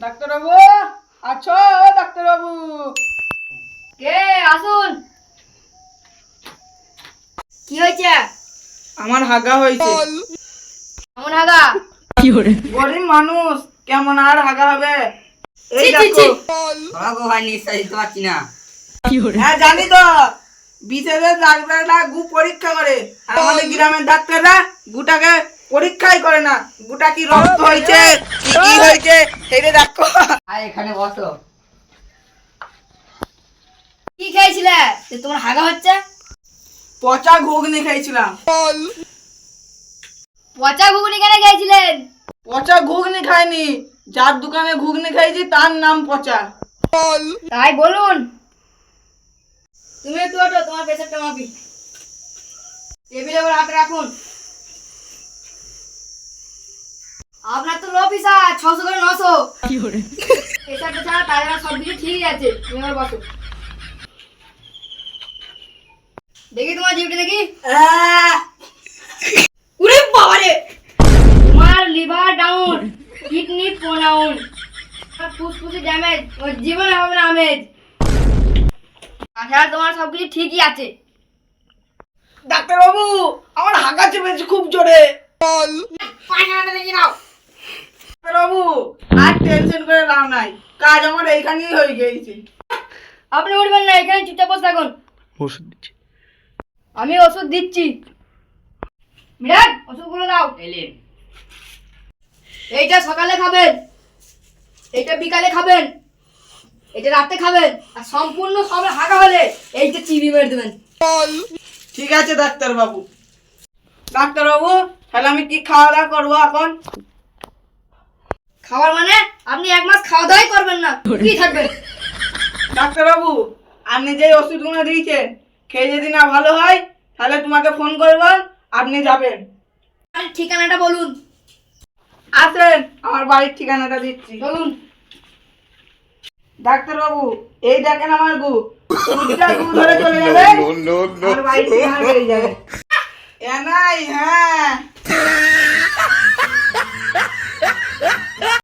ডাক্তারবাবু আছো? ডাক্তারবাবু কে? আসুন। কি হয়েছে? আমার হাগা হয়েছে। কেমন হাগা? গরিব মানুষ কেমন আর হাগা হবে? এই ছি, ছি, দেখো। ছি। গো ভাই নিশ্চয় দিতে পারছি না। হ্যাঁ জানি তো, বিশেষের ডাক্তাররা গু পরীক্ষা করে, আর আমাদের গ্রামের ডাক্তাররা গুটাকে পরীক্ষাই করে না। গুটা কি রক্ত হয়েছে কি হয়েছে সেটা দেখো। আর এখানে বসো। কি খেয়েছিলে যে তোমার হাগা হচ্ছে? পচা ঘুগনি খাইছিলাম। পচা ঘুগনি কেন খেয়েছিলেন? পচা ঘুগনি খাইনি, যার দোকানে ঘুগনি খাইছি তার নাম পচা। তাই বলুন। তুমি একটু ওঠো, তোমার প্রেসারটা মাপি। টেবিলে ওর হাতে রাখুন। আপনার তো লো প্রেসার 600 করে 900। প্রেসারটা ছাড়া তাছাড়া সব কিছু ঠিকই আছে। তুমি এবার বসো। দেখি তোমার জিভটা দেখি। উরে বাবারে! তোমার লিভার ডাউন, কিডনি প্রোনাউন, ফুসফুসে ড্যামেজ, ওর জীবনে হবে না আমেজ। তাছাড়া তোমার সবকিছু ঠিকই আছে। ডাক্তারবাবু আমার হাগা চেপেছে খুব জোরে। পায়খানাটা দেখি নাও। ডাক্তারবাবু আর টেনশন করে লাভ নাই, কাজ আমার এইখানেই হয়ে গেছে। আপনি উঠবেন না, এখানে চুপচাপ বসে থাকুন। ওষুধ দিচ্ছি। আমি ওষুধ দিচ্ছি। মিরাজ, ওষুধগুলো দাও। এলেন। এইটা সকালে খাবেন, এইটা বিকালে খাবেন, এটা রাতে খাবেন, আর সম্পূর্ণ সবে হাগা হলে এইটা চিবি মেরে দেবেন। ঠিক আছে ডাক্তারবাবু। ডাক্তারবাবু তাহলে আমি কি খাওয়া দাওয়া করবো এখন? খাবার মানে আপনি 1 মাস খাওয়া দাওয়াই করবেন না, কি থাকবেন? ডাক্তারবাবু আপনি যে ওষুধগুলো দিয়েছেন খেয়ে যদি না ভালো হয় তাহলে তোমাকে ফোন করবো, আপনি যাবেন। আর ঠিকানাটা বলুন। আসেন, আমার বাড়ির ঠিকানাটা দিচ্ছি। বলুন। ডাক্তারবাবু এই দেখেন আমার গু, দুধটা গু ধরে চলে যাবে, আমার বাড়ির ঠিকানা পেয়ে যাবে। এ নাই, হ্যাঁ।